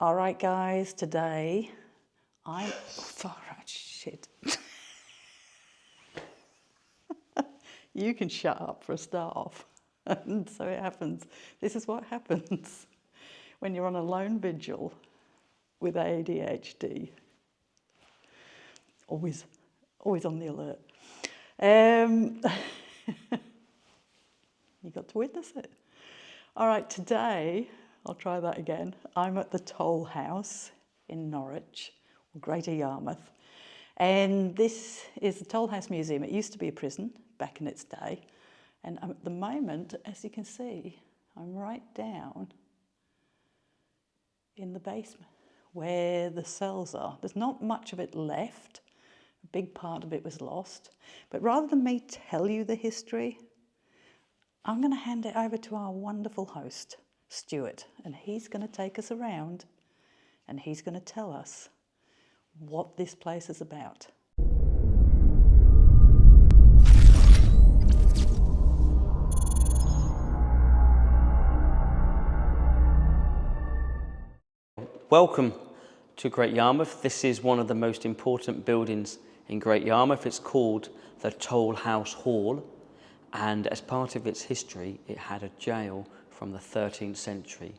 All right, guys, today I'm... shit. You can shut up for a start off. And so it happens. This is what happens when you're on a lone vigil with ADHD. Always on the alert. You got to witness it. All right, today, I'll try that again. I'm at the Tolhouse in Norwich, or Greater Yarmouth. And this is the Tolhouse Museum. It used to be a prison back in its day. And at the moment, as you can see, I'm right down in the basement where the cells are. There's not much of it left. A big part of it was lost. But rather than me tell you the history, I'm going to hand it over to our wonderful host, Stuart, and he's going to take us around and he's going to tell us what this place is about. Welcome to Great Yarmouth. This is one of the most important buildings in Great Yarmouth. It's called the Tolhouse Hall, and as part of its history, it had a jail from the 13th century.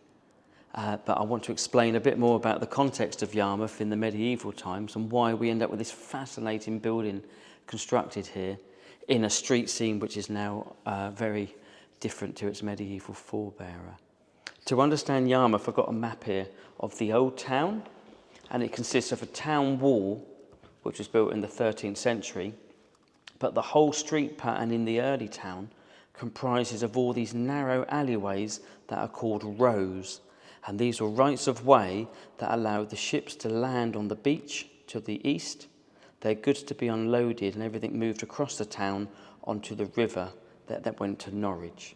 But I want to explain a bit more about the context of Yarmouth in the medieval times and why we end up with this fascinating building constructed here in a street scene which is now very different to its medieval forebearer. To understand Yarmouth, I've got a map here of the old town, and it consists of a town wall which was built in the 13th century, but the whole street pattern in the early town comprises of all these narrow alleyways that are called rows. And these were rights of way that allowed the ships to land on the beach to the east, their goods to be unloaded, and everything moved across the town onto the river that went to Norwich.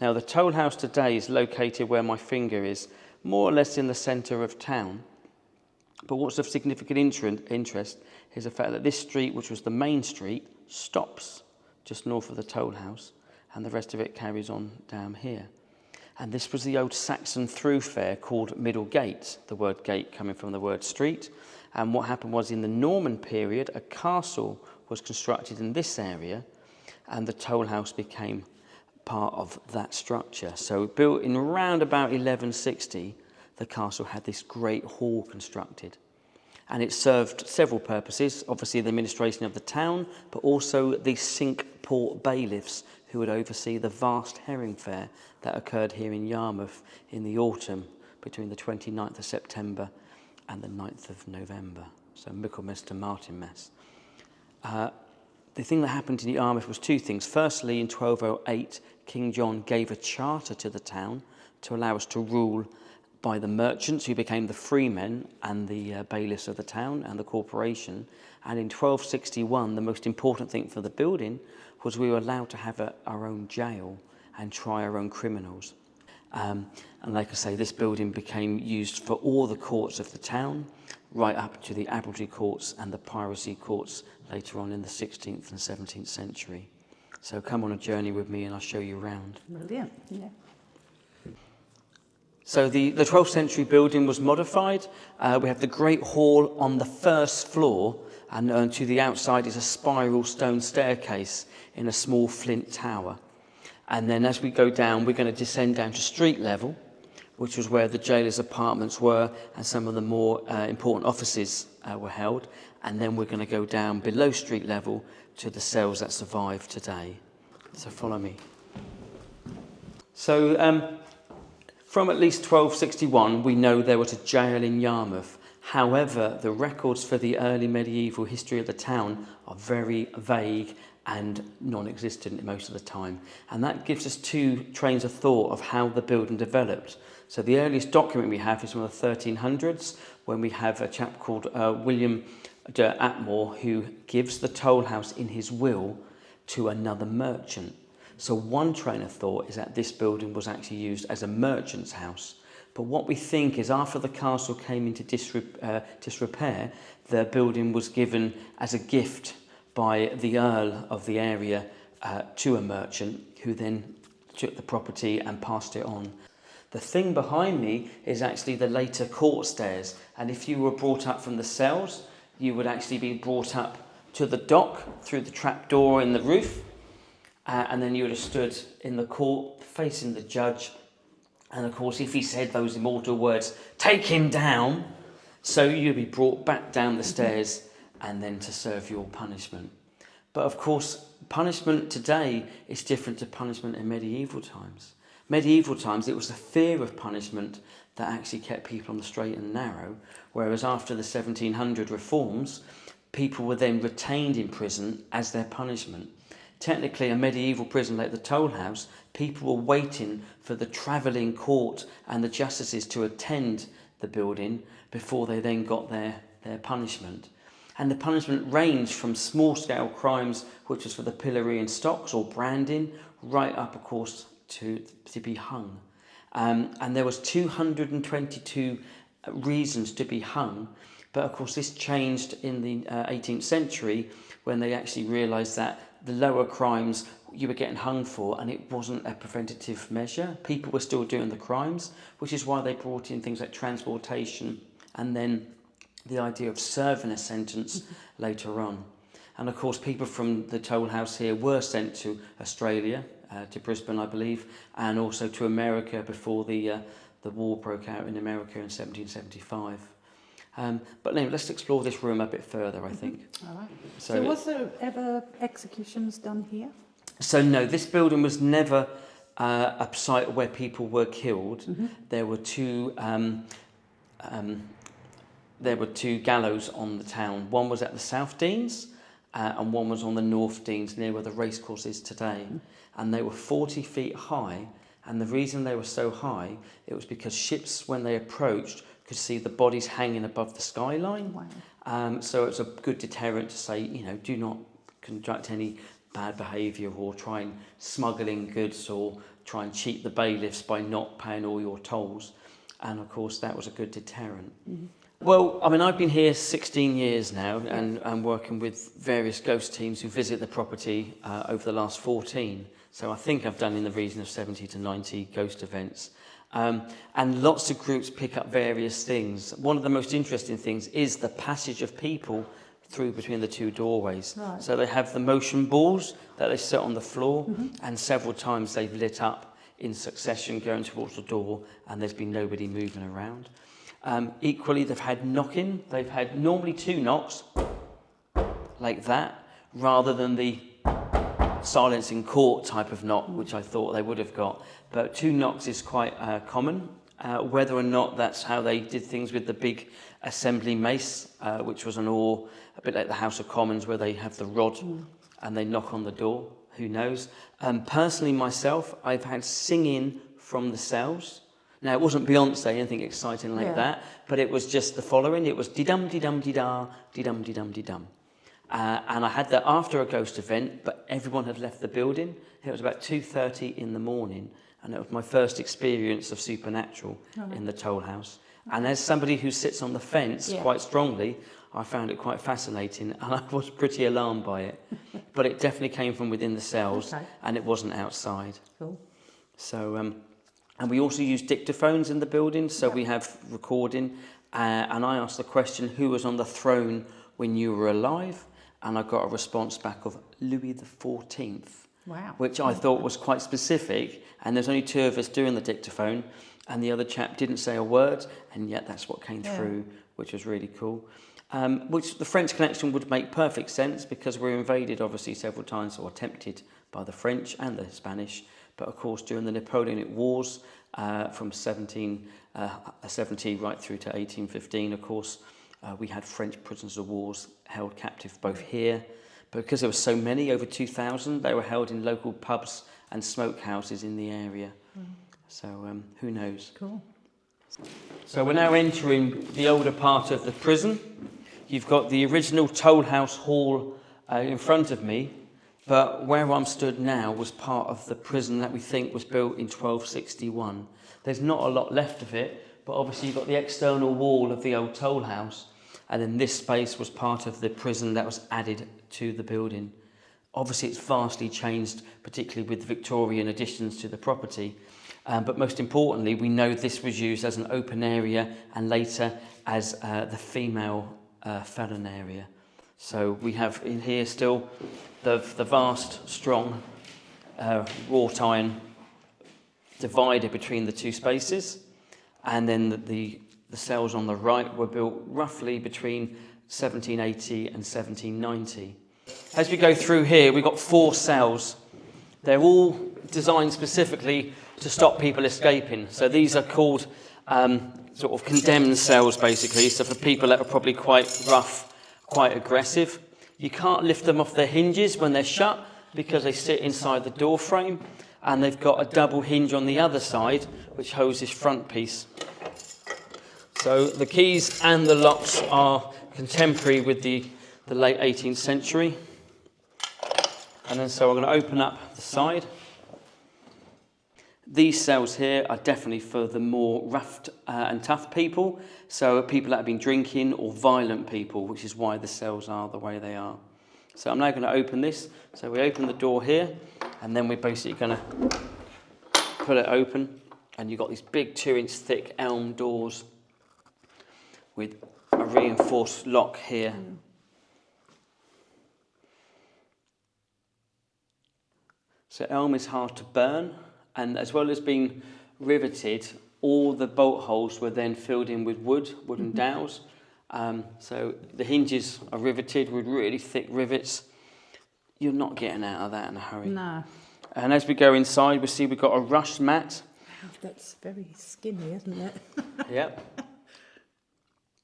Now, the toll house today is located where my finger is, more or less in the centre of town. But what's of significant interest is the fact that this street, which was the main street, stops just north of the toll house, and the rest of it carries on down here. And this was the old Saxon thoroughfare called Middle Gate, the word gate coming from the word street. And what happened was, in the Norman period, a castle was constructed in this area, and the toll house became part of that structure. So built in around about 1160, the castle had this great hall constructed. And it served several purposes, obviously the administration of the town, but also the Cinque Port bailiffs who would oversee the vast herring fair that occurred here in Yarmouth in the autumn between the 29th of September and the 9th of November. So Michaelmas to Martinmas. The thing that happened in Yarmouth was two things. Firstly, in 1208, King John gave a charter to the town to allow us to rule by the merchants who became the freemen and the bailiffs of the town and the corporation. And in 1261, the most important thing for the building was we were allowed to have our own jail and try our own criminals. And like I say, this building became used for all the courts of the town, right up to the admiralty courts and the piracy courts later on in the 16th and 17th century. So come on a journey with me and I'll show you around. Brilliant, yeah. So the 12th century building was modified. We have the Great Hall on the first floor, and to the outside is a spiral stone staircase in a small flint tower. And then as we go down, we're going to descend down to street level, which was where the jailer's apartments were and some of the more important offices were held. And then we're going to go down below street level to the cells that survive today. So follow me. So from at least 1261, we know there was a jail in Yarmouth. However, the records for the early medieval history of the town are very vague and non-existent most of the time. And that gives us two trains of thought of how the building developed. So the earliest document we have is from the 1300s, when we have a chap called William de Atmore, who gives the toll house in his will to another merchant. So one train of thought is that this building was actually used as a merchant's house. But what we think is, after the castle came into disrepair, the building was given as a gift by the Earl of the area to a merchant, who then took the property and passed it on. The thing behind me is actually the later court stairs, and if you were brought up from the cells, you would actually be brought up to the dock through the trap door in the roof, and then you would have stood in the court facing the judge, and of course if he said those immortal words, "Take him down," so you'd be brought back down the stairs and then to serve your punishment. But of course, punishment today is different to punishment in medieval times. Medieval times, it was the fear of punishment that actually kept people on the straight and narrow, whereas after the 1700 reforms, people were then retained in prison as their punishment. Technically, a medieval prison like the Tolhouse, people were waiting for the travelling court and the justices to attend the building before they then got their punishment. And the punishment ranged from small-scale crimes, which was for the pillory and stocks or branding, right up, of course, to be hung. And there was 222 reasons to be hung, but of course this changed in the 18th century when they actually realised that the lower crimes you were getting hung for, and it wasn't a preventative measure. People were still doing the crimes, which is why they brought in things like transportation and then the idea of serving a sentence later on. And of course people from the Tolhouse here were sent to Australia, to Brisbane I believe, and also to America before the war broke out in America in 1775. But anyway, let's explore this room a bit further, I think. All right. So was there ever executions done here? So no, this building was never a site where people were killed. There were two gallows on the town. One was at the South Denes and one was on the North Denes near where the racecourse is today. And they were 40 feet high, and the reason they were so high, it was because ships, when they approached, could see the bodies hanging above the skyline. Wow. So it's a good deterrent to say, do not conduct any bad behaviour or try and smuggle in goods or try and cheat the bailiffs by not paying all your tolls. And of course that was a good deterrent. Well, I mean, I've been here 16 years now, and I'm working with various ghost teams who visit the property over the last 14. So I think I've done in the region of 70 to 90 ghost events. And lots of groups pick up various things. One of the most interesting things is the passage of people through between the two doorways. Right. So they have the motion balls that they set on the floor, and several times they've lit up in succession going towards the door, and there's been nobody moving around. Equally, they've had knocking. They've had normally 2 knocks, like that, rather than the silence in court type of knock, which I thought they would have got. But 2 knocks is quite common. Whether or not that's how they did things with the big assembly mace, which was an oar, a bit like the House of Commons, where they have the rod and they knock on the door, who knows. Personally, myself, I've had singing from the cells. Now, it wasn't Beyonce, anything exciting like that, but it was just the following. It was dee-dum, dee-dum, dee-da, dee-dum, dee-dum, dee-dum. And I had that after a ghost event, but everyone had left the building. It was about 2:30 in the morning, and it was my first experience of supernatural in the Tolhouse. And as somebody who sits on the fence quite strongly, I found it quite fascinating, and I was pretty alarmed by it. But it definitely came from within the cells, and it wasn't outside. Cool. So... and we also use dictaphones in the building, so we have recording. And I asked the question, who was on the throne when you were alive? And I got a response back of Louis XIV. Wow. Which I thought was quite specific. And there's only 2 of us doing the dictaphone, and the other chap didn't say a word, and yet that's what came through, which was really cool. Which the French connection would make perfect sense, because we were invaded obviously several times, or attempted, by the French and the Spanish. But of course, during the Napoleonic Wars, from 1770 right through to 1815, of course, we had French prisoners of war held captive both here. But because there were so many, over 2,000, they were held in local pubs and smokehouses in the area. So who knows? Cool. So we're now entering the older part of the prison. You've got the original Tolhouse Hall in front of me. But where I'm stood now was part of the prison that we think was built in 1261. There's not a lot left of it, but obviously you've got the external wall of the old toll house, and then this space was part of the prison that was added to the building. Obviously it's vastly changed, particularly with Victorian additions to the property. But most importantly, we know this was used as an open area and later as the female felon area. So we have in here still the vast, strong wrought iron divider between the two spaces, and then the cells on the right were built roughly between 1780 and 1790. As we go through here, we've got 4 cells. They're all designed specifically to stop people escaping. So these are called sort of condemned cells, basically. So for people that are probably quite rough, quite aggressive. You can't lift them off their hinges when they're shut because they sit inside the door frame, and they've got a double hinge on the other side which holds this front piece. So the keys and the locks are contemporary with the late 18th century. And then so I'm going to open up the side. These cells here are definitely for the more rough and tough people, so people that have been drinking or violent people, which is why the cells are the way they are. So I'm now going to open this. So we open the door here, and then we're basically going to put it open, and you've got these big 2-inch thick elm doors with a reinforced lock here. So elm is hard to burn, and as well as being riveted, all the bolt holes were then filled in with wooden dowels. So the hinges are riveted with really thick rivets. You're not getting out of that in a hurry. No. And as we go inside, we see we've got a rush mat. Wow, that's very skinny, isn't it? Yep.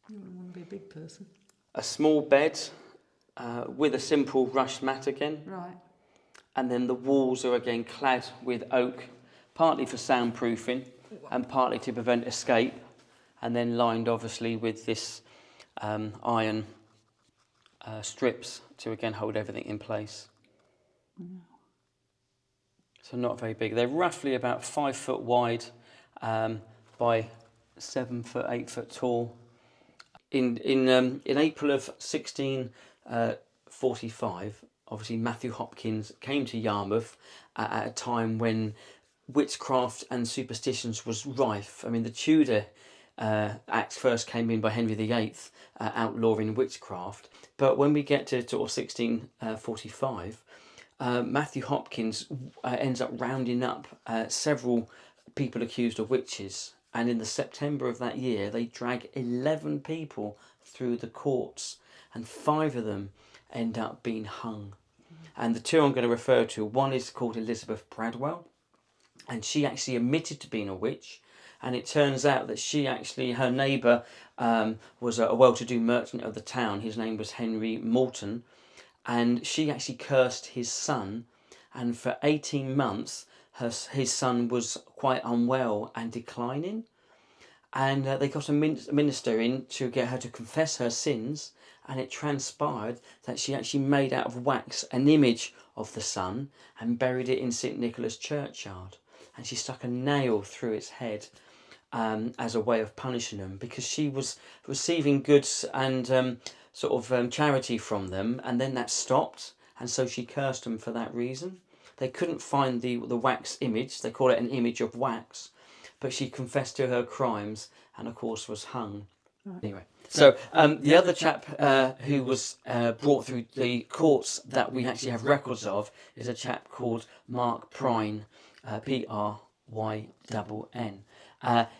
You don't want to be a big person. A small bed with a simple rush mat again. Right. And then the walls are again clad with oak, partly for soundproofing and partly to prevent escape, and then lined obviously with this iron strips to again hold everything in place. So not very big. They're roughly about 5 foot wide by 7 foot, 8 foot tall. In April of 1645, obviously Matthew Hopkins came to Yarmouth at a time when witchcraft and superstitions was rife. I mean, the Tudor Act first came in by Henry VIII, outlawing witchcraft. But when we get to sort of 1645, Matthew Hopkins ends up rounding up several people accused of witches. And in the September of that year, they drag 11 people through the courts, and 5 of them end up being hung. And the 2 I'm going to refer to, one is called Elizabeth Bradwell, and she actually admitted to being a witch. And it turns out that her neighbour was a well-to-do merchant of the town. His name was Henry Moulton, and she actually cursed his son, and for 18 months his son was quite unwell and declining. And they got a minister in to get her to confess her sins, and it transpired that she actually made out of wax an image of the son and buried it in St Nicholas churchyard. And she stuck a nail through its head as a way of punishing them, because she was receiving goods and charity from them, and then that stopped, and so she cursed them for that reason. They couldn't find the wax image. They call it an image of wax. But she confessed to her crimes and, of course, was hung. Right. Anyway, so the other chap who was brought through the courts that we actually have records of is a chap called Mark Prynne, Prynn.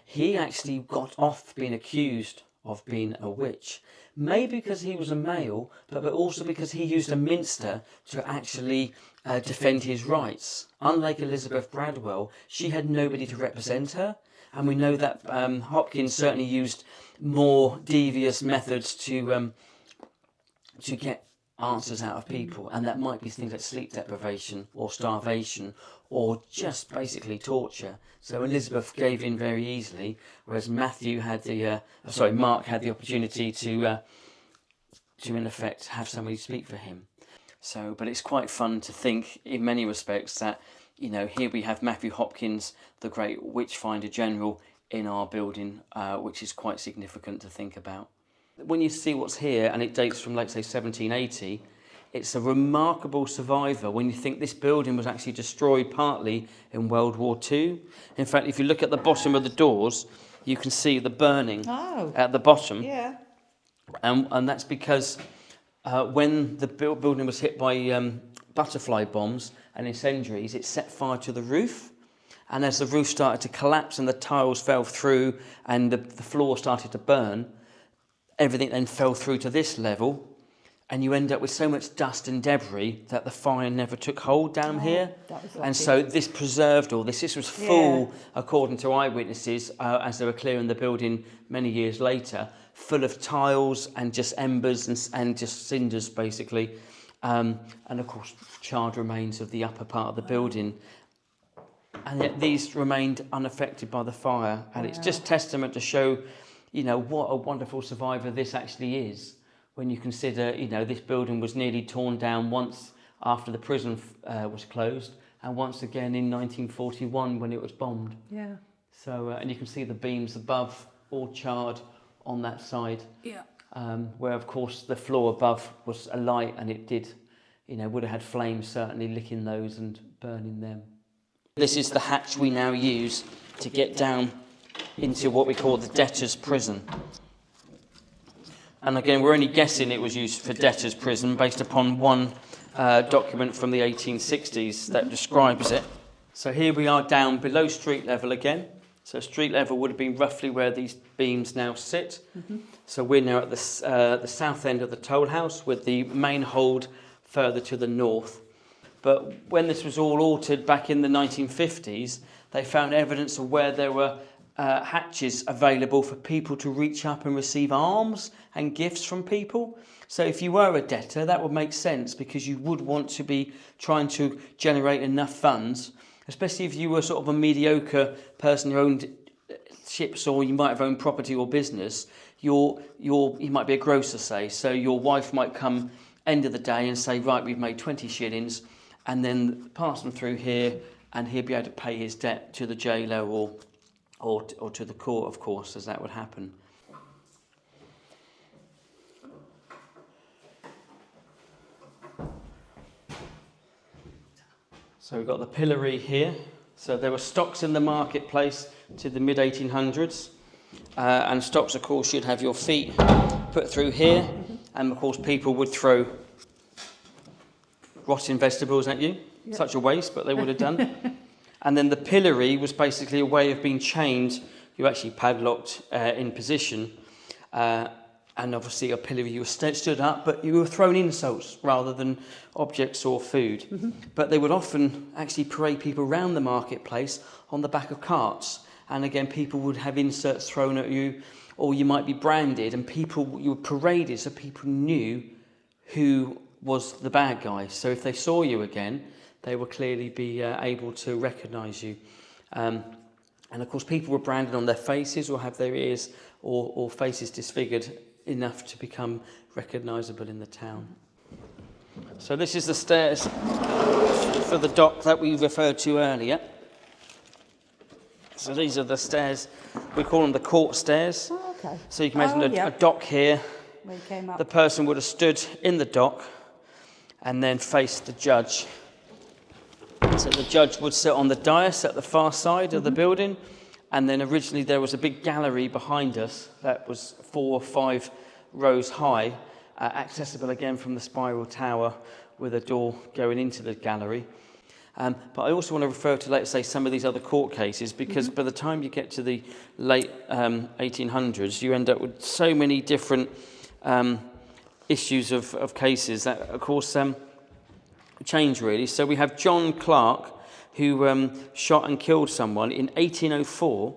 He actually got off being accused of being a witch, maybe because he was a male, but also because he used a minster to actually defend his rights. Unlike Elizabeth Bradwell, she had nobody to represent her, and we know that Hopkins certainly used more devious methods to get answers out of people, and that might be things like sleep deprivation or starvation or just basically torture. So Elizabeth gave in very easily, whereas Mark had the opportunity to in effect have somebody speak for him. So, but it's quite fun to think in many respects that, you know, here we have Matthew Hopkins, the great Witchfinder General, in our building, which is quite significant to think about. When you see what's here, and it dates from, like, say, 1780, it's a remarkable survivor when you think this building was actually destroyed partly in World War II. In fact, if you look at the bottom of the doors, you can see the burning at the bottom. Yeah. And that's because when the building was hit by butterfly bombs and incendiaries, it set fire to the roof. And as the roof started to collapse and the tiles fell through and the floor started to burn, everything then fell through to this level. And you end up with so much dust and debris that the fire never took hold down here. That was and so this preserved all this. This was full, according to eyewitnesses, as they were clearing the building many years later, full of tiles and just embers and just cinders, basically. And of course, charred remains of the upper part of the building. And yet these remained unaffected by the fire. And it's just testament to show, what a wonderful survivor this actually is. When you consider, this building was nearly torn down once after the prison was closed, and once again in 1941 when it was bombed. Yeah. So, and you can see the beams above, all charred on that side. Yeah. Where, of course, the floor above was alight, and it did, would have had flames certainly licking those and burning them. This is the hatch we now use to get down into what we call the debtors' prison. And again, we're only guessing it was used for debtors' prison based upon one document from the 1860s that describes it. So here we are down below street level again. So street level would have been roughly where these beams now sit. Mm-hmm. So we're now at the south end of the toll house with the main hold further to the north. But when this was all altered back in the 1950s, they found evidence of where there were hatches available for people to reach up and receive alms and gifts from people. So if you were a debtor, that would make sense, because you would want to be trying to generate enough funds, especially if you were sort of a mediocre person who owned ships, or you might have owned property or business. You might be a grocer, say, so your wife might come end of the day and say, right, we've made 20 shillings, and then pass them through here, and he'll be able to pay his debt to the jailer or to the court, of course, as that would happen. So we've got the pillory here. So there were stocks in the marketplace to the mid-1800s. And stocks, of course, you'd have your feet put through here. And, of course, people would throw rotting vegetables at you. Yep. Such a waste, but they would have done. And then the pillory was basically a way of being chained. You actually padlocked in position. And obviously a pillory, you were stood up, but you were thrown insults rather than objects or food. Mm-hmm. But they would often actually parade people around the marketplace on the back of carts. And again, people would have inserts thrown at you, or you might be branded, and you were paraded so people knew who was the bad guy. So if they saw you again, they would clearly be able to recognise you. And of course, people were branded on their faces or have their ears or faces disfigured enough to become recognisable in the town. So this is the stairs for the dock that we referred to earlier. So these are the stairs, we call them the court stairs. Oh, okay. So you can imagine a dock here. Where you came up. The person would have stood in the dock and then faced the judge. So the judge would sit on the dais at the far side of the building, and then originally there was a big gallery behind us that was 4 or 5 rows high, accessible again from the spiral tower with a door going into the gallery. But I also want to refer to, let's say, some of these other court cases, because by the time you get to the late 1800s, you end up with so many different issues of cases that, of course, change really. So we have John Clark, who shot and killed someone in 1804,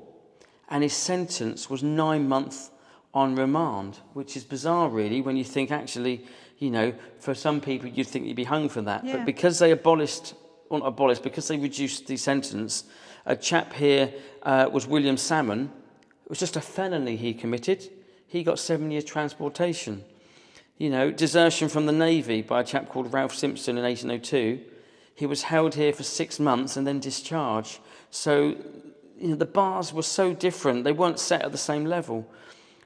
and his sentence was 9 months on remand, which is bizarre really when you think actually, for some people you'd think you'd be hung for that. Yeah. But because they because they reduced the sentence, a chap here was William Salmon. It was just a felony he committed. He got 7 years transportation. Desertion from the Navy by a chap called Ralph Simpson in 1802. He was held here for 6 months and then discharged. So, the bars were so different. They weren't set at the same level.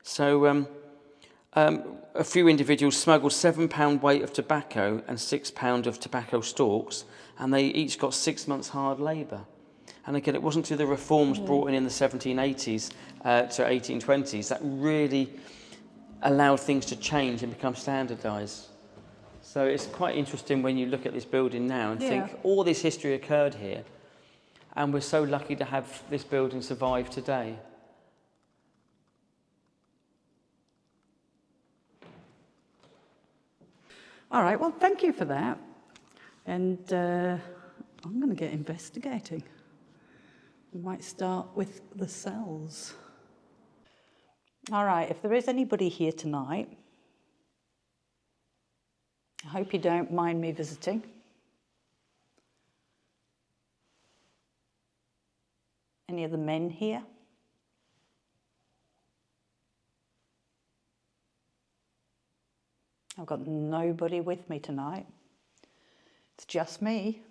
So, A few individuals smuggled £7 weight of tobacco and £6 of tobacco stalks, and they each got 6 months hard labour. And again, it wasn't until the reforms brought in the 1780s to 1820s that really allowed things to change and become standardised. So it's quite interesting when you look at this building now and think all this history occurred here, and we're so lucky to have this building survive today. All right, well, thank you for that. And I'm going to get investigating. We might start with the cells. All right, if there is anybody here tonight, I hope you don't mind me visiting. Any of the men here? I've got nobody with me tonight. It's just me.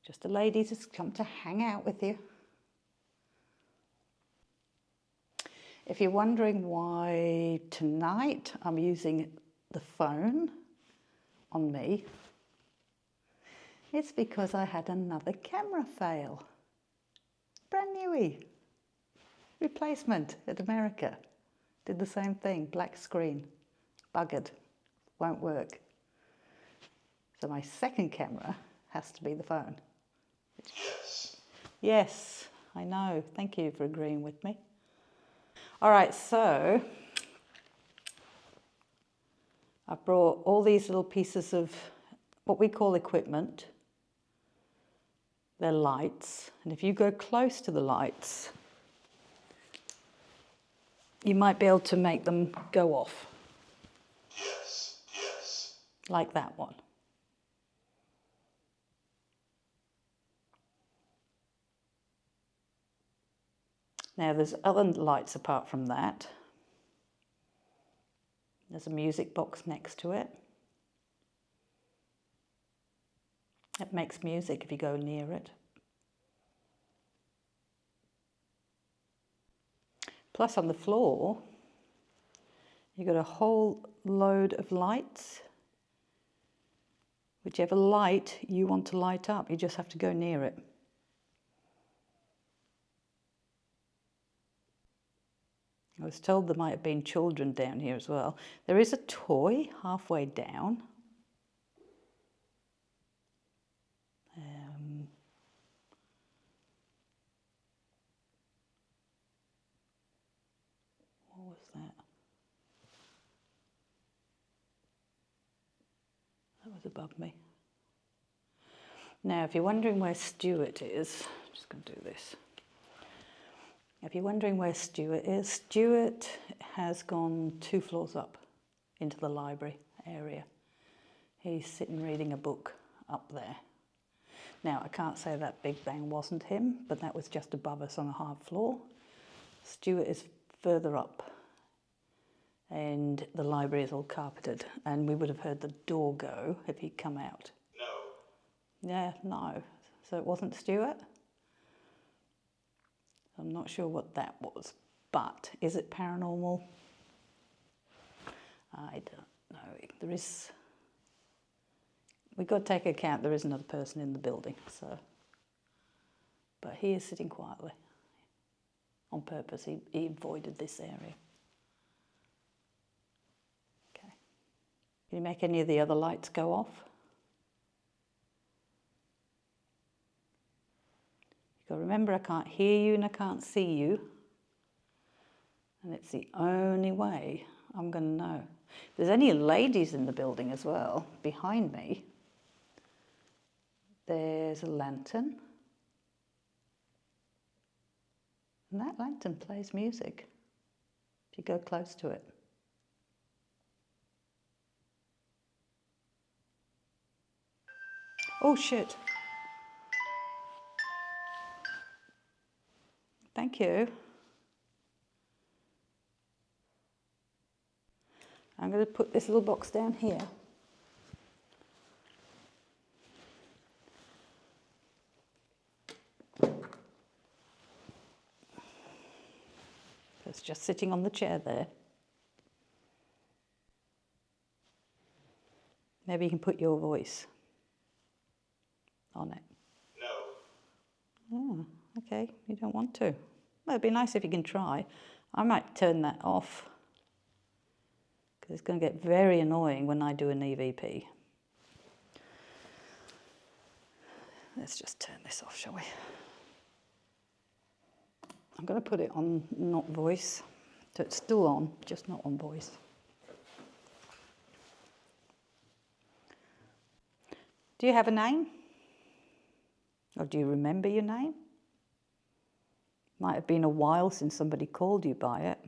Just a lady that's come to hang out with you. If you're wondering why tonight I'm using the phone on me, it's because I had another camera fail. Brand newy. Replacement at America. Did the same thing, black screen. Buggered. Won't work. So my second camera has to be the phone. Yes. Yes, I know. Thank you for agreeing with me. All right, so I've brought all these little pieces of what we call equipment. They're lights, and if you go close to the lights, you might be able to make them go off. Yes. Yes. Like that one. Now there's other lights apart from that. There's a music box next to it. It makes music if you go near it. Plus on the floor, you've got a whole load of lights. Whichever light you want to light up, you just have to go near it. I was told there might have been children down here as well. There is a toy halfway down. What was that? That was above me. Now, if you're wondering where Stuart is, I'm just going to do this. If you're wondering where Stuart is, Stuart has gone 2 floors up into the library area. He's sitting reading a book up there. Now, I can't say that Big Bang wasn't him, but that was just above us on a hard floor. Stuart is further up, and the library is all carpeted, and we would have heard the door go if he'd come out. No. Yeah, no. So it wasn't Stuart? I'm not sure what that was, but is it paranormal? I don't know. There is. We've got to take account there is another person in the building, so. But he is sitting quietly. On purpose, he avoided this area. Okay. Can you make any of the other lights go off? You've got to remember, I can't hear you and I can't see you. And it's the only way I'm going to know. If there's any ladies in the building as well, behind me, there's a lantern. And that lantern plays music if you go close to it. Oh, shit. Thank you. I'm going to put this little box down here. It's just sitting on the chair there. Maybe you can put your voice on it. No. Oh, okay, you don't want to. Well, it'd be nice if you can try. I might turn that off because it's going to get very annoying when I do an EVP. Let's just turn this off, shall we? I'm going to put it on not voice, so it's still on, just not on voice. Do you have a name? Or do you remember your name? Might have been a while since somebody called you by it.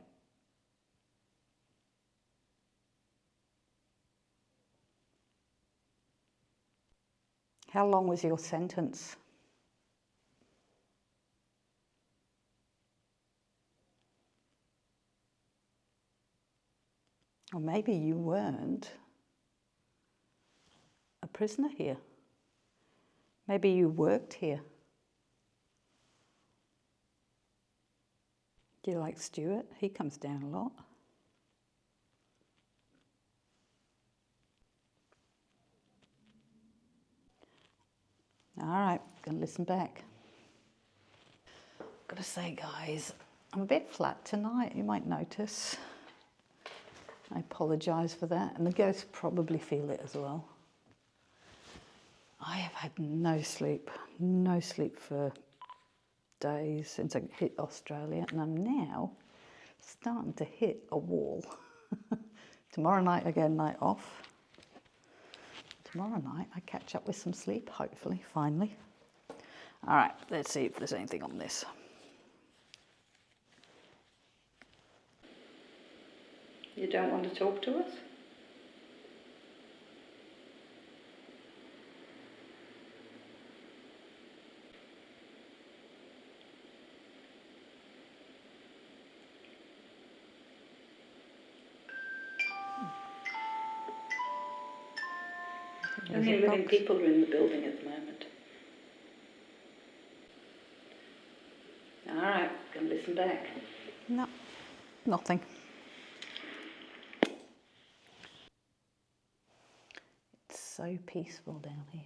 How long was your sentence? Or maybe you weren't a prisoner here. Maybe you worked here. Do you like Stuart? He comes down a lot. All right, gonna listen back. Gotta say, guys, I'm a bit flat tonight, you might notice. I apologise for that, and the ghosts probably feel it as well. I have had no sleep for days since I hit Australia, and I'm now starting to hit a wall. Tomorrow night again, night off. Tomorrow night I catch up with some sleep, hopefully, finally. All right, let's see if there's anything on this. You don't want to talk to us? Only 11 people are in the building at the moment. All right, gonna listen back. No, nothing. It's so peaceful down here.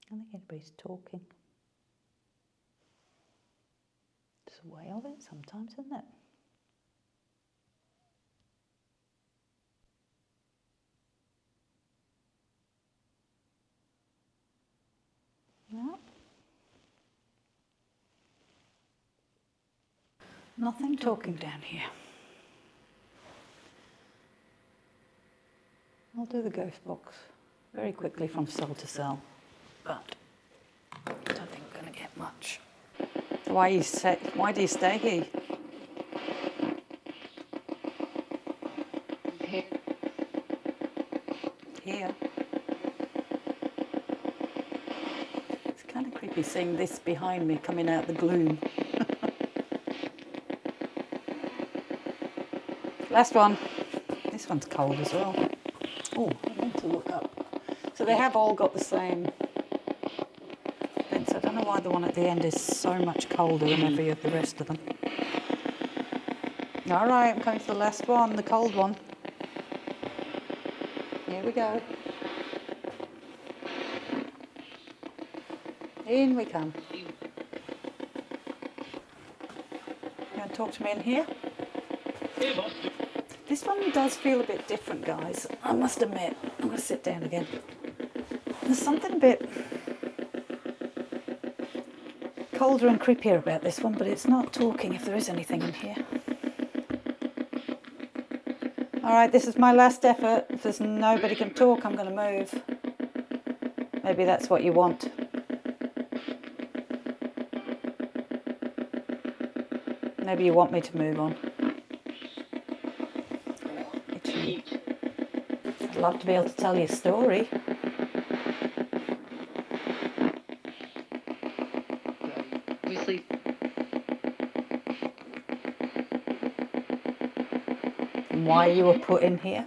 I think everybody's talking. It's a way of it sometimes, isn't it? No. Nothing talking down here. I'll do the ghost box very quickly from cell to cell, but I don't think I'm going to get much. Why do you stay here? Here. It's kind of creepy seeing this behind me coming out the gloom. Last one. This one's cold as well. Oh, I need to look up. So they have all got the same vents. I don't know why the one at the end is so much colder than every of the rest of them. All right, I'm coming to the last one, the cold one. Here we go. In we come. You want to talk to me in here? This one does feel a bit different, guys. I must admit. I'm going to sit down again. There's something a bit colder and creepier about this one, but it's not talking if there is anything in here. All right, this is my last effort. If there's nobody can talk, I'm going to move. Maybe that's what you want. Maybe you want me to move on. Itchy. I'd love to be able to tell you a story. We sleep. Why you were put in here?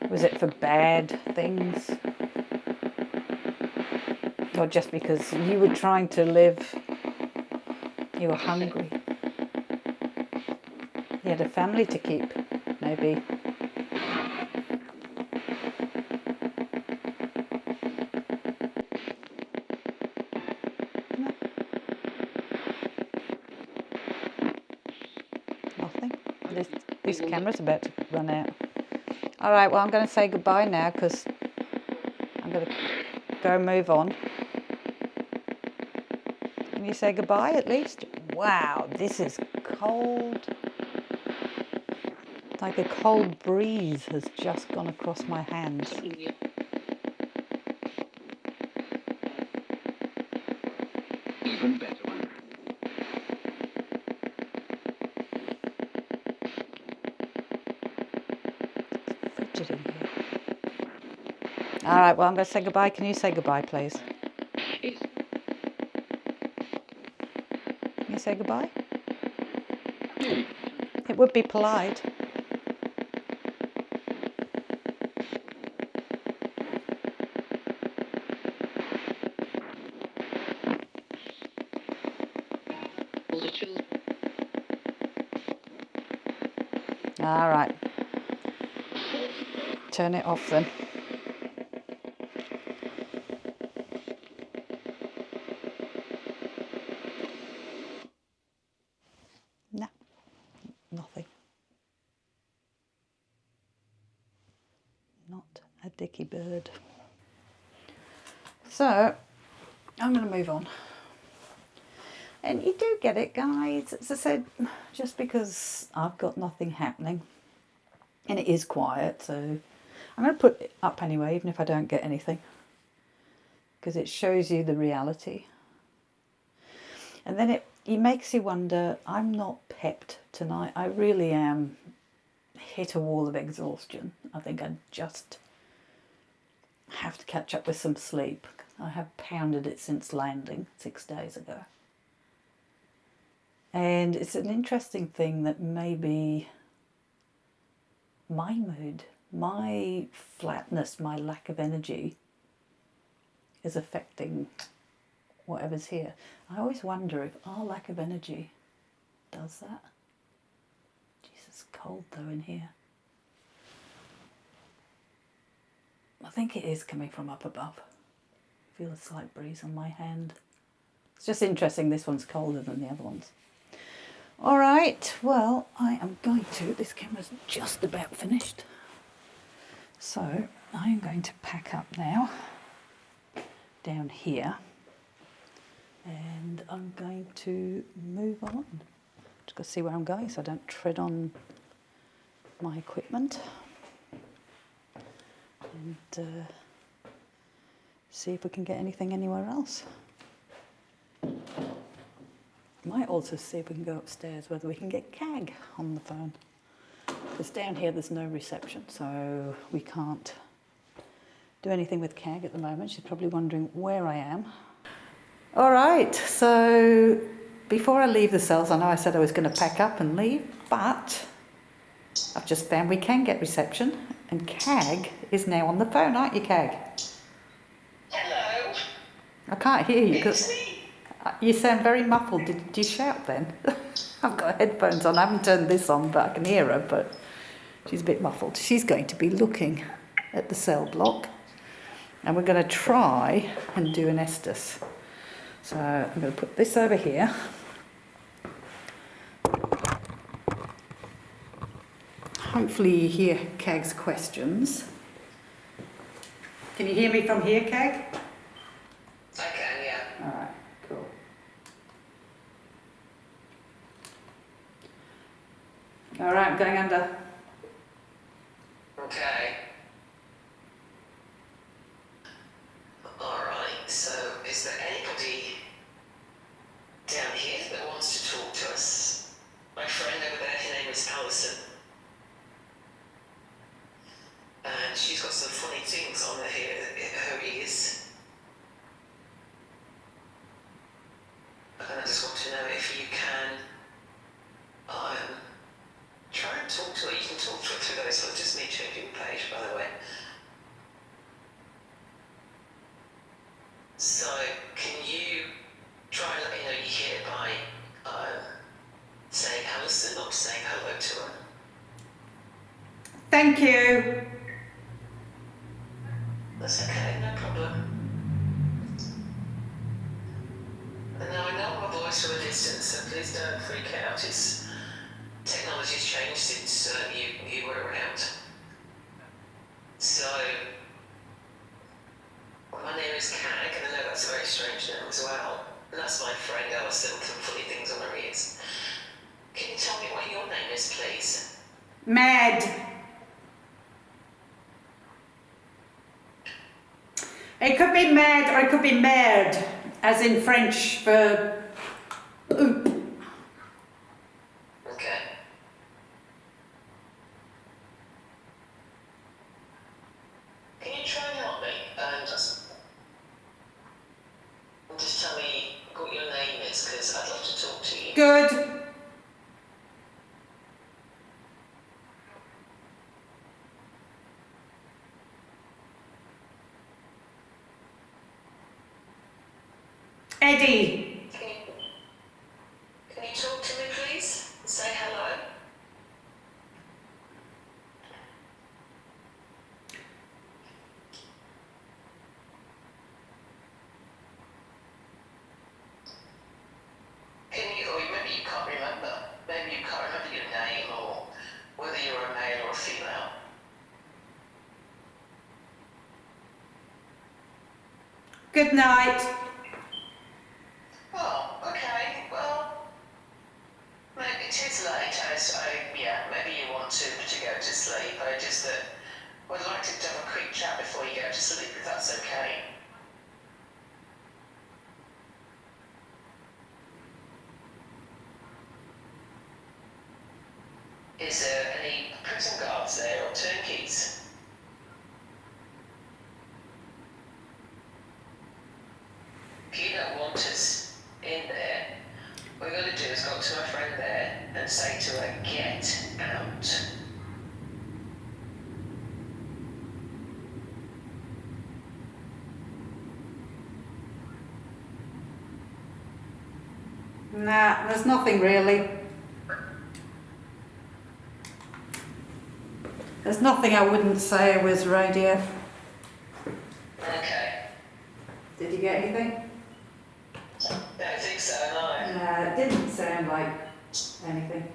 Was it for bad things? Or just because you were trying to live, you were hungry. You had a family to keep, maybe. No. Nothing. This camera's about to run out. All right, well, I'm going to say goodbye now because I'm going to go move on. Can you say goodbye at least? Wow, this is cold. Like a cold breeze has just gone across my hands. Even better. Frigid in here. All right, well, I'm going to say goodbye. Can you say goodbye, please? Can you say goodbye? It would be polite. All right. Turn it off then. No, nothing. Not a dicky bird. So, I'm going to move on. And you do get it, guys. As I said, just because I've got nothing happening, and it is quiet, so I'm going to put it up anyway, even if I don't get anything, because it shows you the reality. And then it makes you wonder, I'm not pepped tonight. I really am hit a wall of exhaustion. I think I just have to catch up with some sleep. I have pounded it since landing 6 days ago. And it's an interesting thing that maybe my mood, my flatness, my lack of energy is affecting whatever's here. I always wonder if our lack of energy does that. Jesus, it's cold though in here. I think it is coming from up above. I feel a slight breeze on my hand. It's just interesting, this one's colder than the other ones. All right, well, I am going to, this camera's just about finished. So I am going to pack up now down here. And I'm going to move on. Just got to see where I'm going so I don't tread on my equipment. And see if we can get anything anywhere else. Might also see if we can go upstairs, whether we can get CAG on the phone. Because down here there's no reception, so we can't do anything with CAG at the moment. She's probably wondering where I am. All right, so before I leave the cells, I know I said I was going to pack up and leave, but I've just found we can get reception, and CAG is now on the phone, aren't you, CAG? Hello. I can't hear you because you sound very muffled. Did you shout then? I've got headphones on. I haven't turned this on, but I can hear her, but she's a bit muffled. She's going to be looking at the cell block, and we're going to try and do an Estes. So I'm going to put this over here. Hopefully you hear CAG's questions. Can you hear me from here, CAG? I can, yeah. All right, cool. All right, I'm going under. Okay. Alright, so is there anybody down here that wants to talk to us? My friend over there, her name is Alison. And she's got some funny things on her ears. And I just want to know if you can try and talk to her. You can talk to her through those. It's just me changing the page, by the way. So Thank you. That's okay, no problem. And now I know my voice from a distance, so please don't freak out. Technology's changed since you were around. So, my name is Cag, and I know that's a very strange name as well. And that's my friend Alison with some funny things on her ears. Can you tell me what your name is, please? Mad. It could be mad or it could be merde, as in French for poop. Okay. Can you try and help me? And just tell me what your name is, because I'd love to talk to you. Good. Eddie. Can you talk to me, please? Say hello. Or maybe you can't remember. Maybe you can't remember your name or whether you're a male or a female. Good night. Oh, okay. Well, maybe it is late. Maybe you want to go to sleep. I just would like to have a quick chat before you go to sleep, if that's okay. Is there any prison guards there or turnkeys? If you don't want us in there, what we're going to do is go to my friend there and say to her, get out. Nah, there's nothing really. There's nothing I wouldn't say was radio. Okay. Did you get anything? Don't think so, no. No, it didn't sound like anything.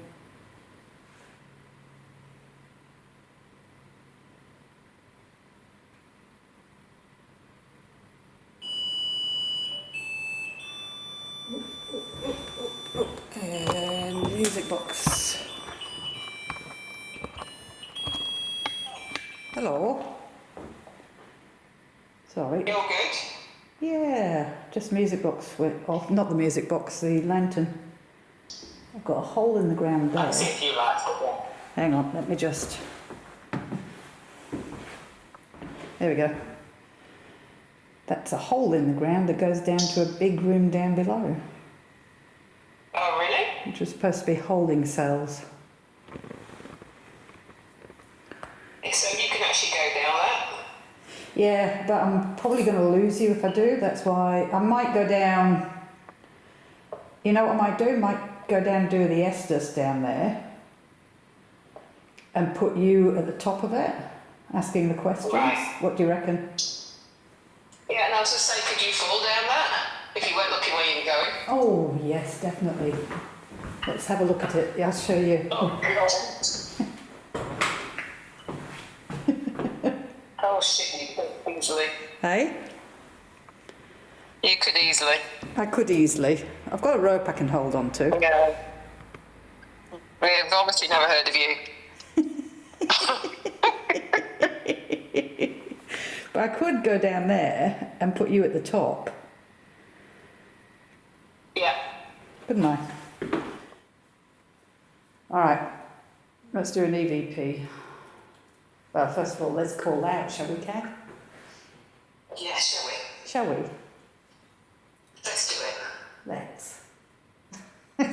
And music box. Hello. Sorry. You're good? Yeah, just music box went off. Not the music box, the lantern. I've got a hole in the ground there. That's if you like it. Hang on, let me just. There we go. That's a hole in the ground that goes down to a big room down below, Oh, really? which was supposed to be holding cells. So you can actually go down that? Yeah, but I'm probably going to lose you if I do. That's why I might go down. You know what I might do? Might go down and do the Estes down there and put you at the top of it, asking the questions. Right. What do you reckon? Yeah, and I was just saying, could you fall down that if you weren't looking where you were going? Oh, yes, definitely. Let's have a look at it. I'll show you. Oh, God. Oh, shit, you could easily. Hey? You could easily. I could easily. I've got a rope I can hold on to. Yeah. We've obviously never heard of you. But I could go down there and put you at the top, Yeah. couldn't I? All right, let's do an EVP. Well, first of all, let's call out, shall we, Kat? Yeah, shall we? Shall we? Let's do it. Let's.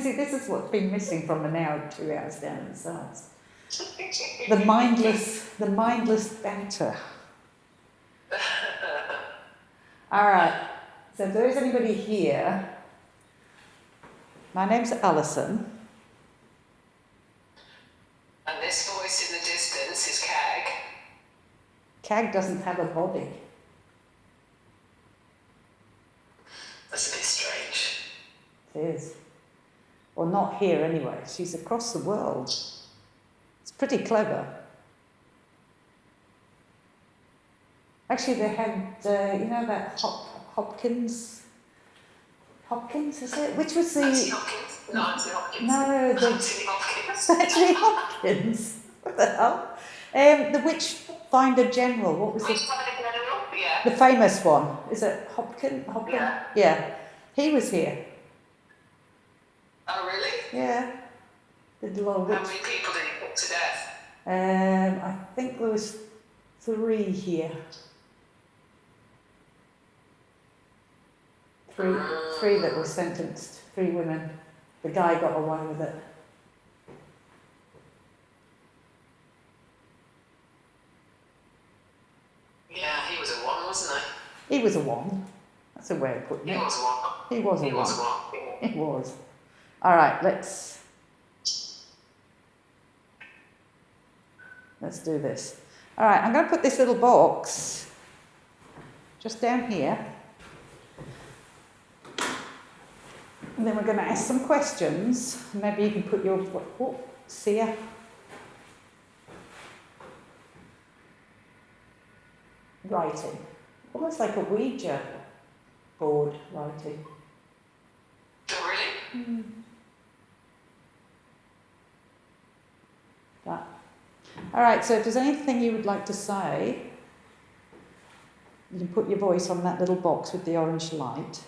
See, this is what's been missing from an hour, 2 hours down in the sides. The mindless banter. All right, so if there is anybody here, my name's Alison. And this voice in the distance is Cag. Cag doesn't have a body. That's a bit strange. It is. Well, not here anyway. She's across the world. It's pretty clever. Actually, they had, you know, that Hopkins? Hopkins, is it? Which was the... Anthony Hopkins? No, Anthony Hopkins. No, the... Anthony Hopkins. Anthony Hopkins. What the hell? The Witchfinder General. What was it? Witchfinder General? Yeah. The famous one. Is it Hopkins? Yeah. Yeah. He was here. Oh, really? Yeah. Did a lot of How witch. many people did he put to death? I think there was 3 here. Three that were sentenced. 3 women. The guy got away with it. Yeah, he was a one, wasn't he? He was a one. That's a way of putting He it. was a one. He was a He was a one. one. It was. All right, let's do this. All right, I'm going to put this little box just down here. And then we're going to ask some questions. Maybe you can put your, Sia. Writing. Almost like a Ouija board writing. Oh, really? That. All right, so if there's anything you would like to say, you can put your voice on that little box with the orange light.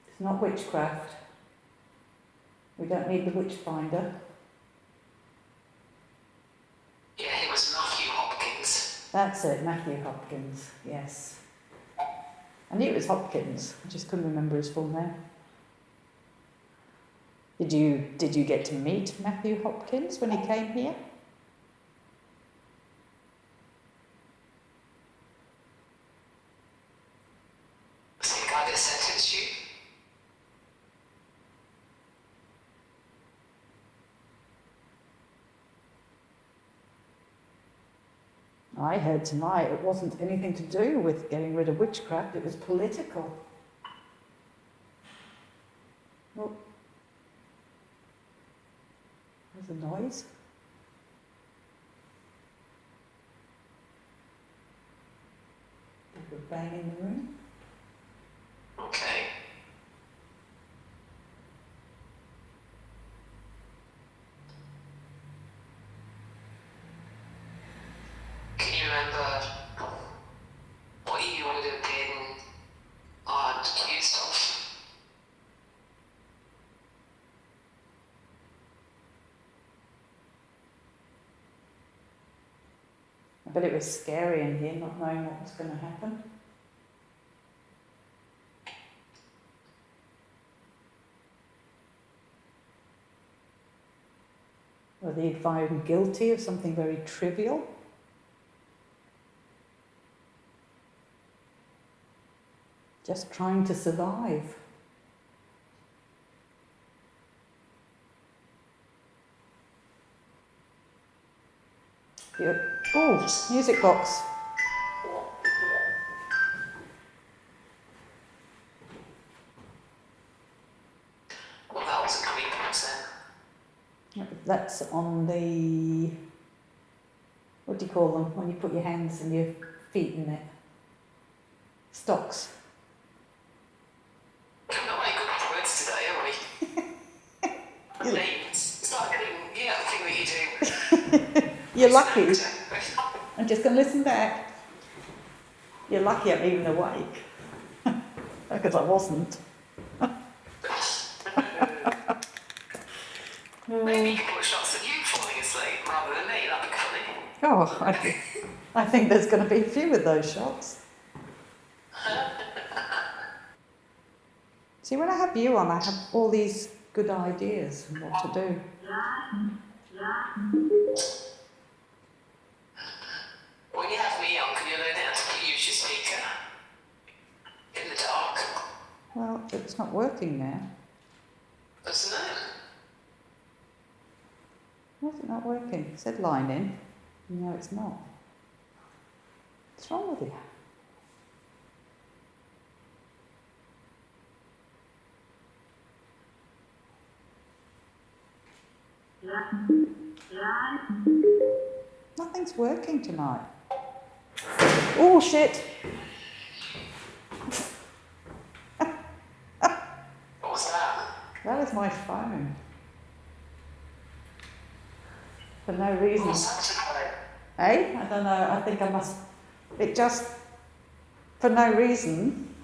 It's not witchcraft. We don't need the witchfinder. Yeah, it was Matthew Hopkins. That's it, Matthew Hopkins, yes. I knew it was Hopkins, I just couldn't remember his full name. Did you get to meet Matthew Hopkins when he came here? Was he the guy that sentenced you? I heard tonight it wasn't anything to do with getting rid of witchcraft, it was political. Oh. There's a noise. There's a bang in the room. Okay. Can you remember what you would have been accused of? But it was scary in here, not knowing what was going to happen. Whether you'd find him guilty of something very trivial. Just trying to survive. Oh, music box. Well, that was a creep box then. That's on the, what do you call them, when you put your hands and your feet in it? Stocks. We're not very good with words today, are we? It's not getting, the thing that you do. You're lucky. I'm just going to listen back. You're lucky I'm even awake. Because I wasn't. Maybe you can put shots of you falling asleep rather than me, that'd be funny. Oh, I think there's going to be a few of those shots. See, when I have you on, I have all these good ideas and what to do. When you have me on, can you learn how to use your speaker? In the dark. Well, it's not working now. Doesn't it? I don't know. not working. It said line in. No, it's not. What's wrong with you? Nothing's working tonight. Oh, shit. What was that? That is my phone. For no reason. What's that? Eh? I don't know. I think I must. It just, for no reason,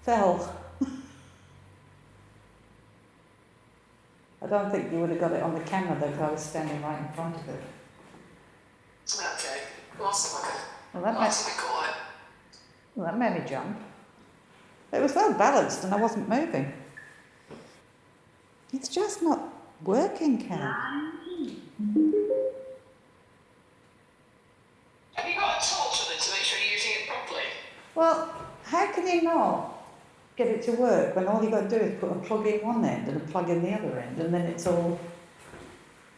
fell. I don't think you would have got it on the camera though, because I was standing right in front of it. Okay. What's the Well, Well, that made me jump. It was well balanced and I wasn't moving. It's just not working, Cal. have you got a torch on it to make sure you're using it properly? Well, how can you not get it to work when all you've got to do is put a plug in one end and a plug in the other end, and then it's all...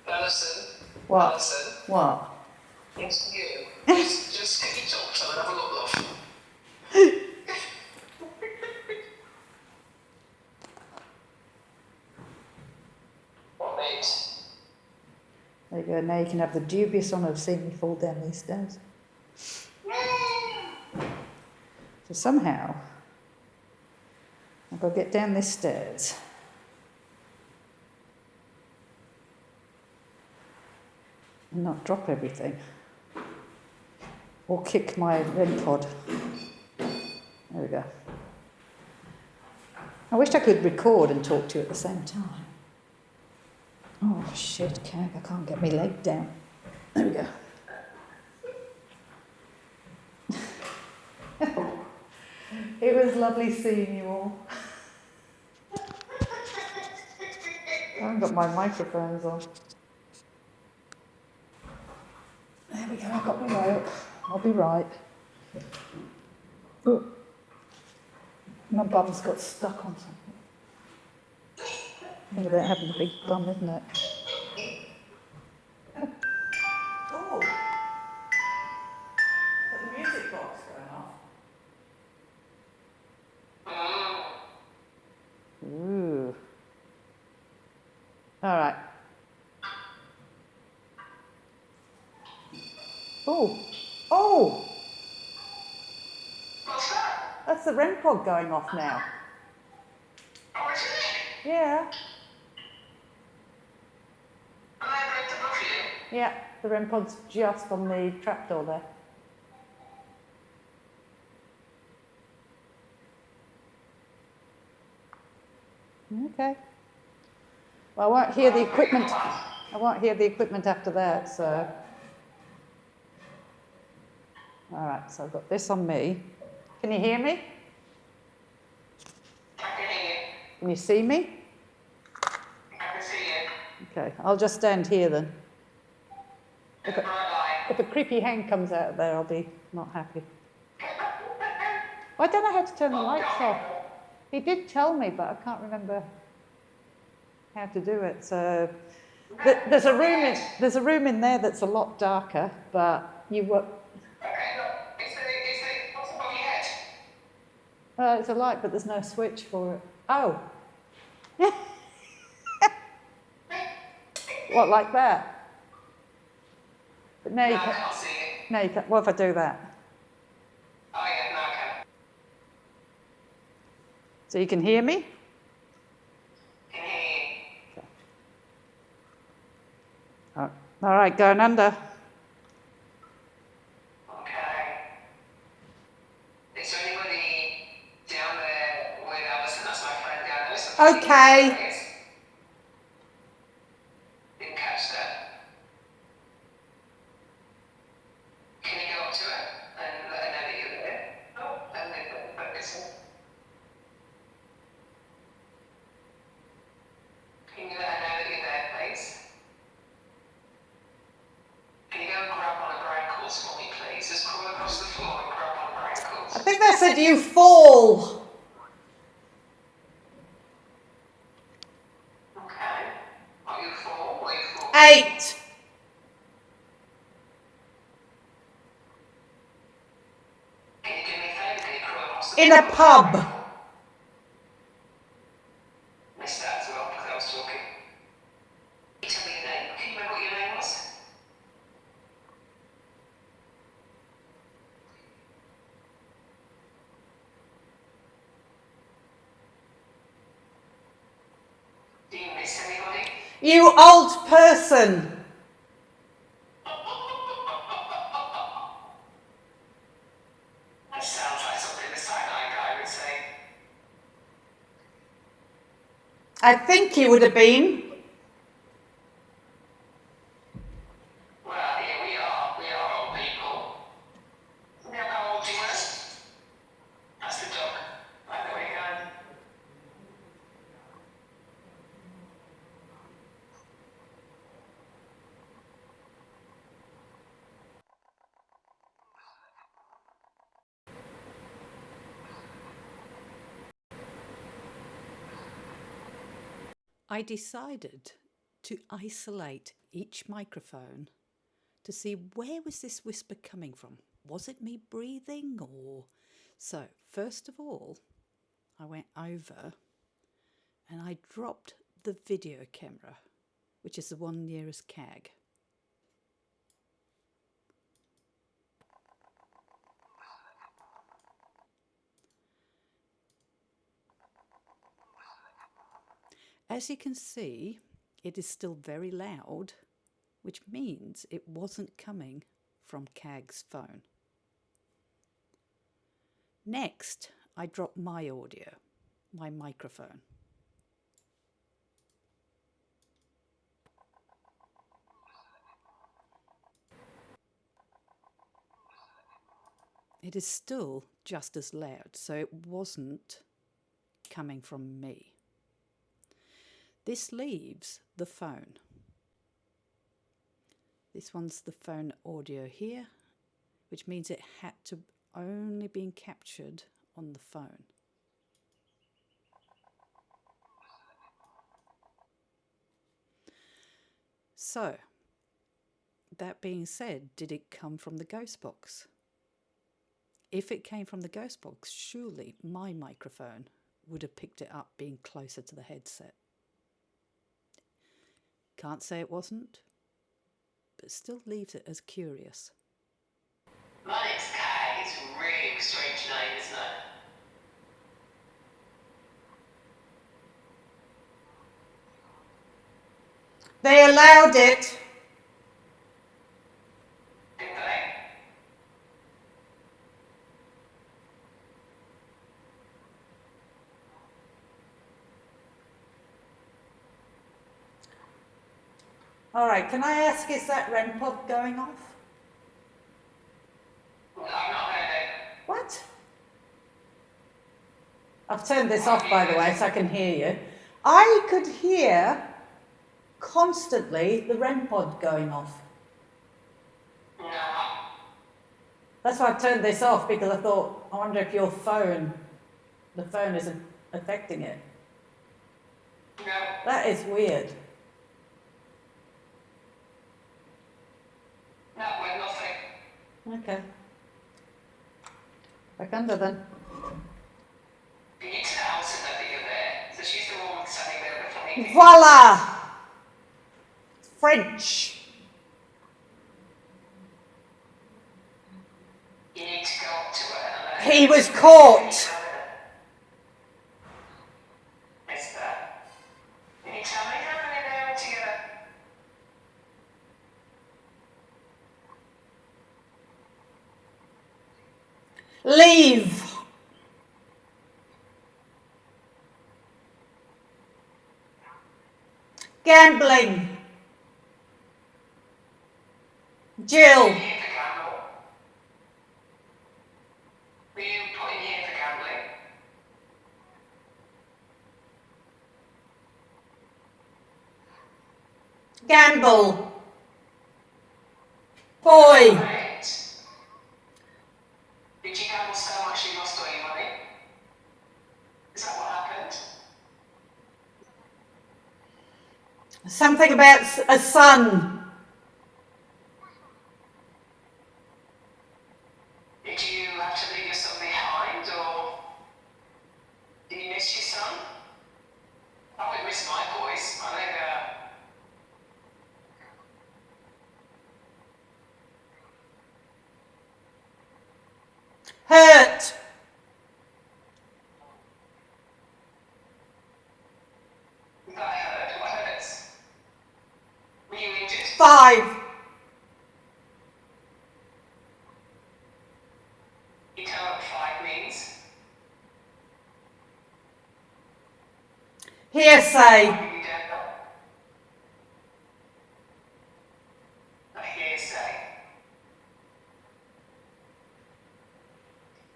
Alison? What? Alison? What? It's you. Just get your torch on and have a look, love. What, mate? There you go, now you can have the dubious honour of seeing me fall down these stairs. So somehow, I've got to get down these stairs. And not drop everything. Or kick my REM pod. There we go. I wish I could record and talk to you at the same time. Oh shit, Cag, I can't get my leg down. There we go. It was lovely seeing you all. I haven't got my microphones on. There we go, I got my rope. I'll be right. Oh. My bum's got stuck on something. Think about having a big bum, isn't it? Oh! Got the music box going off. Ooh. All right. Oh! Oh! What's that? That's the REM pod going off now. Oh, is it? Yeah. Am I break the book you? Yeah, the REM pod's just on the trapdoor there. Okay. Well, I won't hear the equipment. I won't hear the equipment after that, so. All right, so I've got this on me. Can you hear me? I can hear you. Can you see me? I can see you. Okay, I'll just stand here then. If I If a creepy hand comes out of there, I'll be not happy. I don't know how to turn the lights off. He did tell me, but I can't remember how to do it. So there's a room in there that's a lot darker, but you were. Okay, look. What's above your head? It's a light, but there's no switch for it. Oh. What, like that? But now you No, I can. can't see it. Now you can. What if I do that? Oh, yeah, no, I can. So you can hear me? Can hear you. Oh. All right, going under. Okay. Is there anybody down there with Alison? That's my friend down there. So Okay. didn't catch that. Can you go up to her and let her know that you're there? Oh, and then focus. Can you let her know that you're there, please? Can you go and grab one of her ankles for me, please? Just crawl across the floor and grab one of her ankles. I think that said you fall. Okay. In a pub. Missed that as well because I was talking. Can you tell me your name? Can you remember what your name was? Do you miss anybody? You old person. That sounds like something the cyanide guy would say. I think he would have been. Well, here we are. We are old people. You know how old you were? That's the dog. Right, there we go. I decided to isolate each microphone to see where was this whisper coming from. Was it me breathing or... So, first of all, I went over and I dropped the video camera, which is the one nearest CAG. As you can see, it is still very loud, which means it wasn't coming from CAG's phone. Next, I dropped my audio, my microphone. It is still just as loud, so it wasn't coming from me. This leaves the phone. This one's the phone audio here, which means it had to only been captured on the phone. So, that being said, did it come from the ghost box? If it came from the ghost box, surely my microphone would have picked it up being closer to the headset. Can't say it wasn't, but still leaves it as curious. My name's Kai. It's a really strange name, isn't it? They allowed it. Did they? All right, can I ask, is that REM pod going off? No, I've not heard it. What? I've turned this off, by the way, so I can hear you. I could hear constantly the REM pod going off. No. That's why I turned this off, because I thought, I wonder if the phone isn't affecting it. No. That is weird. No, we're nothing. Okay. Back under then. You need to tell Alison that you're there. So she's the woman standing there with the funny. Voila! French. You need to go up to her and He was caught. Mister, can you tell me how many they are together? Leave. Gambling. Jill. Here for gamble. Were you put in here for gambling? Gamble. Boy. Right. Did you gamble so much you lost all your money? Is that what happened? Something about a son. Did you have to leave your son behind, or Hurt. I heard. What hurts? Were you injured? 5. You tell what 5 means? Hearsay. You don't know. A hearsay.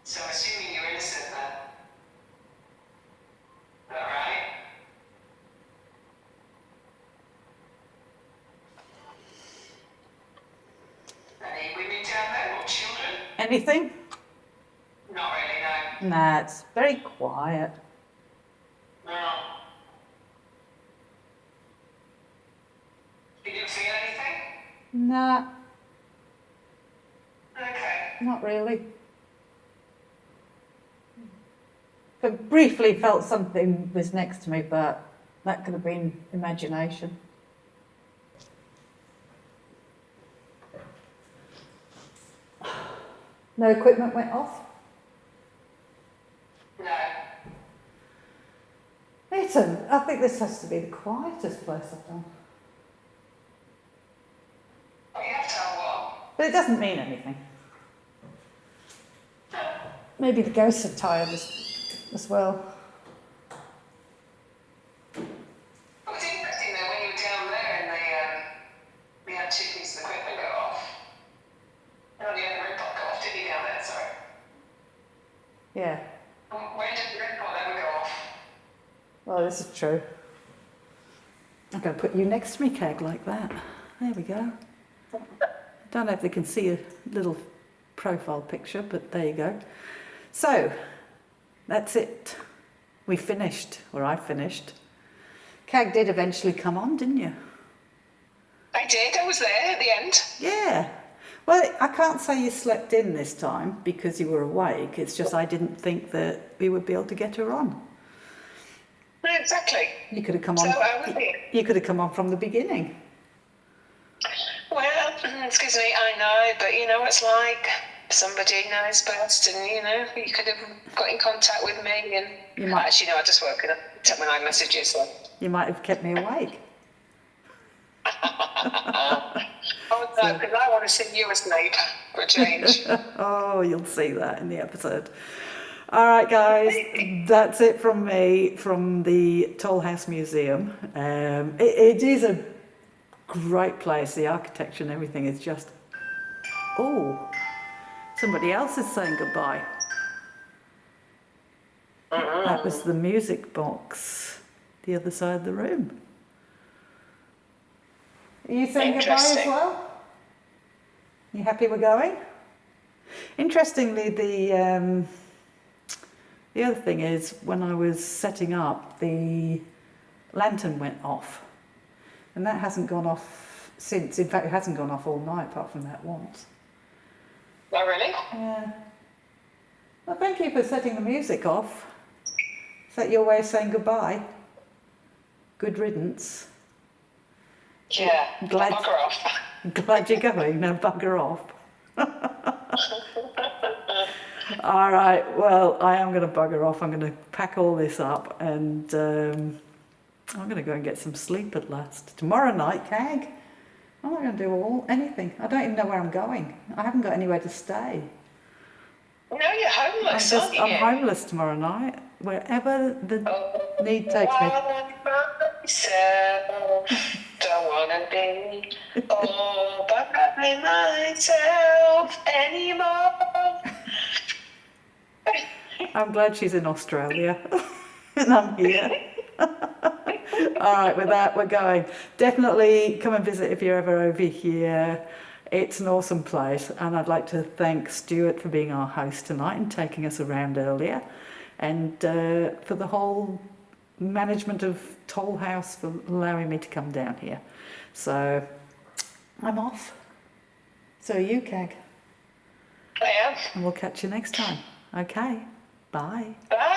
So assuming you're innocent then. Is that right? Any women down there or children? Anything? Not really, no. Nah, it's very quiet. No. You didn't feel anything? Nah, Okay. not really. I briefly felt something was next to me, but that could have been imagination. No equipment went off? No. Ethan, I think this has to be the quietest place I've done. Oh, you have to have one. But it doesn't mean anything. Maybe the ghosts are tired as well. It was interesting though when you were down there and we had 2 pieces of equipment go off. No, the other red pot go off, did you down there? Sorry. Yeah, Where did the red pot ever go off? well, this is true. I'm going to put you next to me, Keg, like that. There we go. Don't know if they can see a little profile picture, but there you go. So, that's it. We finished, or I finished. Keg did eventually come on, didn't you? I did, I was there at the end. Yeah. Well, I can't say you slept in this time because you were awake. It's just I didn't think that we would be able to get her on. No, exactly. You could have come on. So I was here. You could have come on from the beginning. Well, excuse me, I know, but you know what it's like. Somebody knows best, and you know, you could have got in contact with me, and You might- actually, no, I just woken up, checked my messages. So. You might have kept me awake. Oh no, because I want to see you asleep for a change. Oh, you'll see that in the episode. All right, guys, that's it from me from the Tolhouse Museum. It is a great place. The architecture and everything is just... Oh, somebody else is saying goodbye. That was the music box, the other side of the room. Are you saying goodbye as Interesting. well? You happy we're going? Interestingly, the other thing is when I was setting up, the lantern went off, and that hasn't gone off since. In fact, it hasn't gone off all night, apart from that once. Oh really? Yeah. Well, thank you for setting the music off. Is that your way of saying goodbye? Good riddance. Yeah. Glad- Bugger off. Glad you're going. Now bugger off. All right. Well, I am going to bugger off. I'm going to pack all this up, and I'm going to go and get some sleep at last. Tomorrow night, Kag. I'm not going to do anything. I don't even know where I'm going. I haven't got anywhere to stay. No, you're homeless, aren't you? I'm homeless tomorrow night. Wherever the need takes me. Myself, don't wanna be all by myself anymore. I'm glad she's in Australia and I'm here. All right, with that, we're going. Definitely come and visit if you're ever over here. It's an awesome place, and I'd like to thank Stuart for being our host tonight and taking us around earlier, and for the whole management of Tolhouse for allowing me to come down here. So I'm off. So are you, Kag. I am. And we'll catch you next time. Okay, bye. Bye.